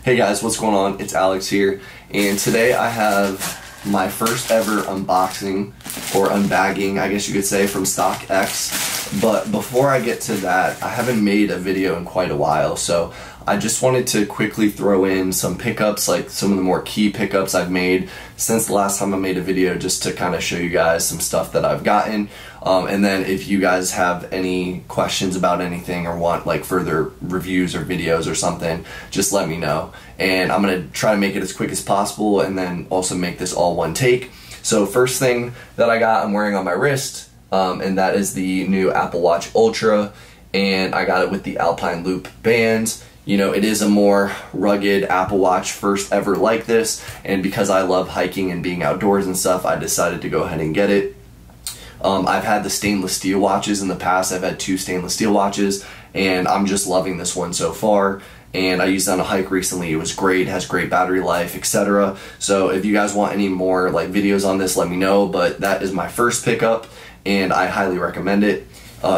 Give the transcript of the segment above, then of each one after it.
Hey guys, what's going on? It's Alex here, and today I have my first ever unboxing, or unbagging, I guess you could say, from StockX. But before I get to that, I haven't made a video in quite a while, so I just wanted to quickly throw in some pickups, like some of the more key pickups I've made since the last time I made a video, just to kind of show you guys some stuff that I've gotten. And then if you guys have any questions about anything or want like further reviews or videos or something, just let me know. And I'm going to try to make it as quick as possible and then also make this all one take. So first thing that I got, I'm wearing on my wrist, and that is the new Apple Watch Ultra, and I got it with the Alpine Loop band. You know, it is a more rugged Apple Watch, first ever like this, and because I love hiking and being outdoors and stuff, I decided to go ahead and get it. I've had the stainless steel watches in the past. I've had 2 stainless steel watches, and I'm just loving this one so far. And I used it on a hike recently. It was great, has great battery life, etc. So if you guys want any more like videos on this, let me know. But that is my first pickup, and I highly recommend it.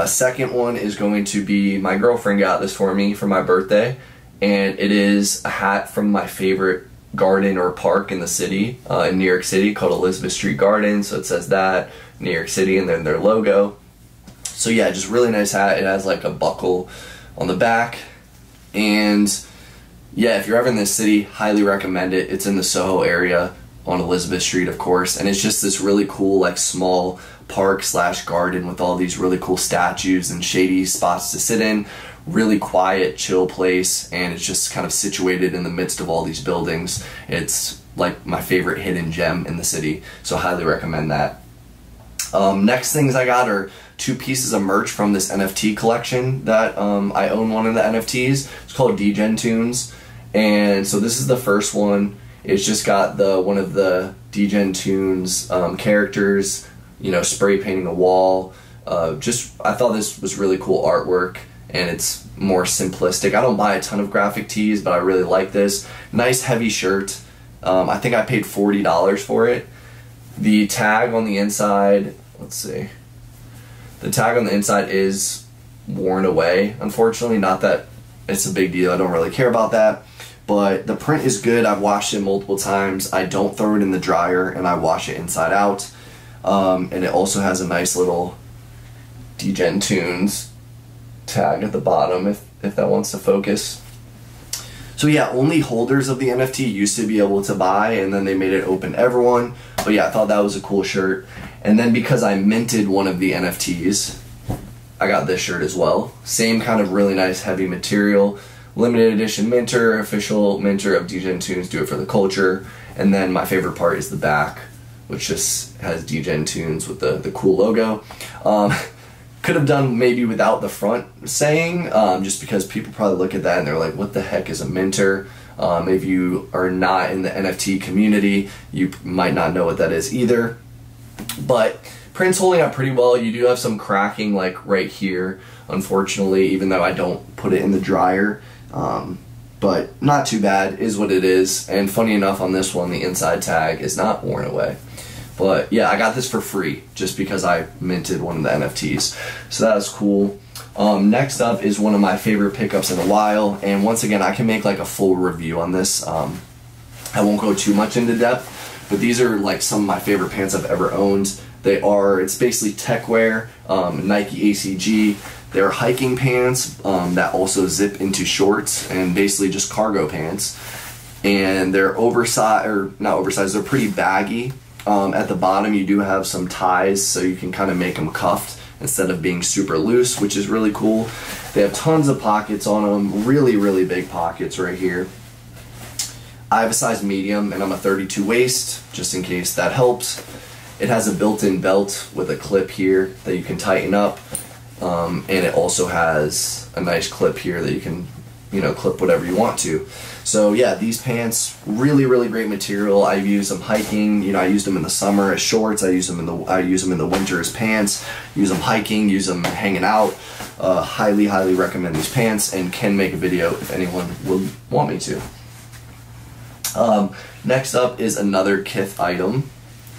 Second one is going to be, my girlfriend got this for me for my birthday, and it is a hat from my favorite garden or park in the city, in New York City, called Elizabeth Street Garden. So it says that, New York City, and then their logo. So yeah, just really nice hat. It has like a buckle on the back, and yeah, if you're ever in this city, highly recommend it. It's in the Soho area on Elizabeth Street, of course, and it's just this really cool like small park slash garden with all these really cool statues and shady spots to sit in. Really quiet, chill place, and it's just kind of situated in the midst of all these buildings. It's like my favorite hidden gem in the city, so highly recommend that. Next things I got are 2 pieces of merch from this NFT collection that I own one of the NFTs. It's called DegenTooz, and so this is the first one. It's just got one of the DegenTooz characters, you know, spray painting a wall. I thought this was really cool artwork, and it's more simplistic. I don't buy a ton of graphic tees, but I really like this. Nice heavy shirt. I think I paid $40 for it. The tag on the inside, let's see. The tag on the inside is worn away, unfortunately. Not that it's a big deal, I don't really care about that. But the print is good. I've washed it multiple times. I don't throw it in the dryer, and I wash it inside out. And it also has a nice little DegenTooz tag at the bottom, if that wants to focus. So yeah, only holders of the NFT used to be able to buy, and then they made it open to everyone. But yeah, I thought that was a cool shirt. And then because I minted one of the NFTs, I got this shirt as well. Same kind of really nice heavy material. Limited edition minter, official minter of DegenTooz, do it for the culture. And then my favorite part is the back, which just has DegenTooz with the cool logo. Could have done maybe without the front saying, just because people probably look at that and they're like, what the heck is a minter? If you are not in the NFT community, you might not know what that is either. But print's holding up pretty well. You do have some cracking like right here, unfortunately, even though I don't put it in the dryer. But not too bad, is what it is. And funny enough, on this one, the inside tag is not worn away. But yeah, I got this for free just because I minted one of the NFTs. So that was cool. Next up is one of my favorite pickups in a while. And once again, I can make like a full review on this. I won't go too much into depth, but these are like some of my favorite pants I've ever owned. It's basically tech wear, Nike ACG. They're hiking pants that also zip into shorts, and basically just cargo pants. And they're oversized, or not oversized, they're pretty baggy. At the bottom you do have some ties, so you can kind of make them cuffed instead of being super loose, which is really cool. They have tons of pockets on them, really, really big pockets right here. I have a size medium, and I'm a 32 waist, just in case that helps. It has a built-in belt with a clip here that you can tighten up, and it also has a nice clip here that you can, you know, clip whatever you want to. So yeah, these pants, really, really great material. I've used them hiking. You know, I used them in the summer as shorts. I use them in the winter as pants. Use them hiking. Use them hanging out. Highly, highly recommend these pants, and can make a video if anyone would want me to. Next up is another Kith item,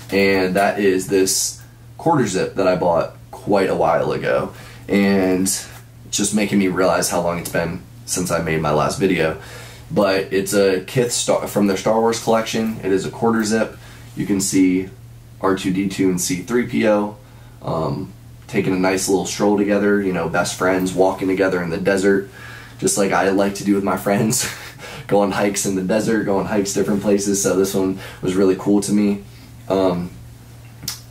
and that is this quarter zip that I bought quite a while ago, and it's just making me realize how long it's been since I made my last video. but it's a Kith from their Star Wars collection. It is a quarter zip. You can see R2-D2 and C-3PO taking a nice little stroll together, you know, best friends walking together in the desert, just like I like to do with my friends. Go on hikes in the desert, go on hikes different places, so this one was really cool to me.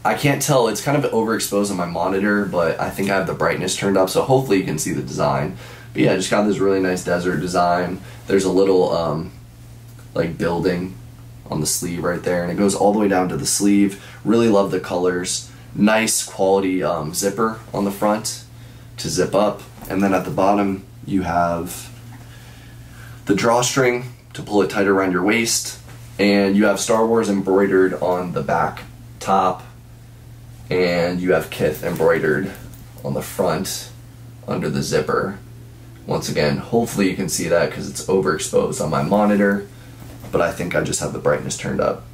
I can't tell, it's kind of overexposed on my monitor, but I think I have the brightness turned up, so hopefully you can see the design. But yeah, just got this really nice desert design. There's a little like building on the sleeve right there, and it goes all the way down to the sleeve. Really love the colors. Nice quality zipper on the front to zip up, and then at the bottom you have the drawstring to pull it tighter around your waist, and you have Star Wars embroidered on the back top, and you have Kith embroidered on the front under the zipper. Once again, hopefully you can see that because it's overexposed on my monitor, but I think I just have the brightness turned up.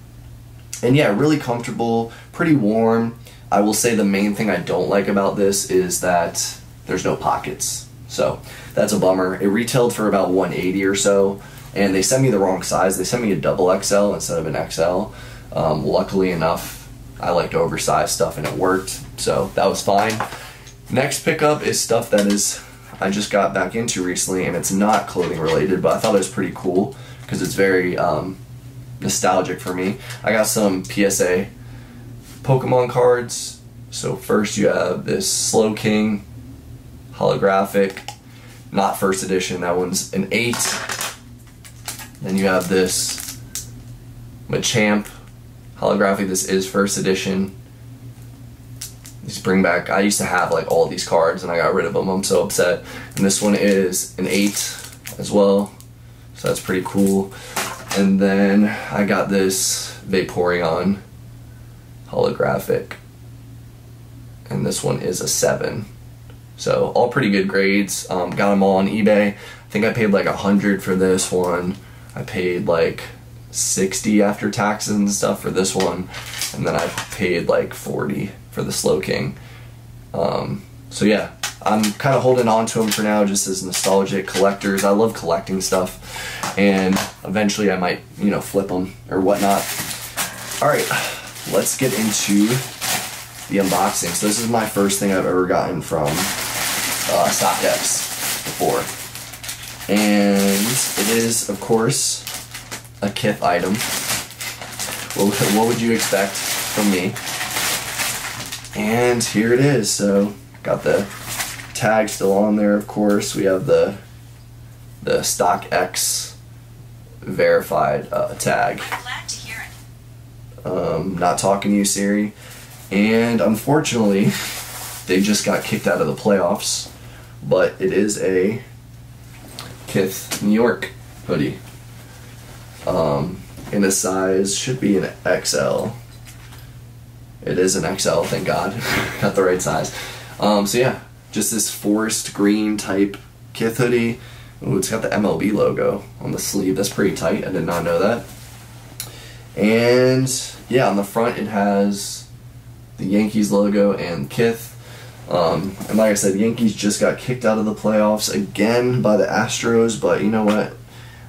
And yeah, really comfortable, pretty warm. I will say the main thing I don't like about this is that there's no pockets. So that's a bummer. It retailed for about $180 or so, and they sent me the wrong size. They sent me a double XL instead of an XL. Luckily enough, I liked oversized stuff and it worked, so that was fine. Next pickup is stuff that I just got back into recently, and it's not clothing related, but I thought it was pretty cool because it's very nostalgic for me. I got some PSA Pokemon cards. So first you have this Slow King holographic, not first edition, that one's an 8. Then you have this Machamp holographic, this is first edition. These bring back, I used to have like all these cards and I got rid of them, I'm so upset. And this one is an 8 as well, so that's pretty cool. And then I got this Vaporeon holographic, and this one is a 7. So all pretty good grades. Got them all on eBay. I think I paid like $100 for this one. I paid like $60 after taxes and stuff for this one, and then I paid like $40 for the Slow King. So yeah, I'm kind of holding on to them for now just as nostalgic collectors. I love collecting stuff, and eventually I might, you know, flip them or whatnot. Alright, let's get into the unboxing. So this is my first thing I've ever gotten from StockX before, and it is, of course, a Kith item. What would you expect from me? And here it is. So got the tag still on there, of course. We have the StockX verified tag. I'm glad to hear it. Not talking to you, Siri. And unfortunately, they just got kicked out of the playoffs, but it is a Kith New York hoodie. In a size, should be an XL. It is an XL, thank God. Got the right size. So yeah, just this forest green type Kith hoodie. Ooh, it's got the MLB logo on the sleeve. That's pretty tight. I did not know that. And yeah, on the front it has the Yankees logo and Kith. And like I said, Yankees just got kicked out of the playoffs again by the Astros, but you know what?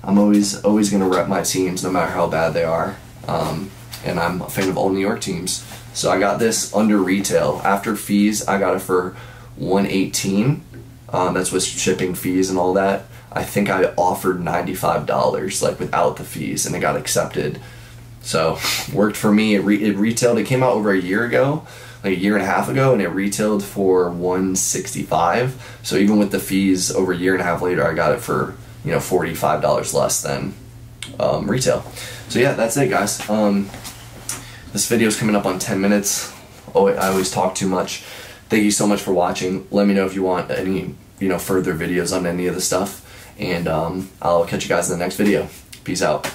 I'm always going to rep my teams no matter how bad they are. And I'm a fan of all New York teams. So I got this under retail. After fees, I got it for $118. That's with shipping fees and all that. I think I offered $95, like without the fees, and it got accepted. So worked for me. It retailed. It came out over a year ago, like a year and a half ago, and it retailed for $165. So even with the fees, over a year and a half later, I got it for, you know, $45 less than retail. So yeah, that's it, guys. This video is coming up on 10 minutes. Oh, I always talk too much. Thank you so much for watching. Let me know if you want any, you know, further videos on any of the stuff, and I'll catch you guys in the next video. Peace out.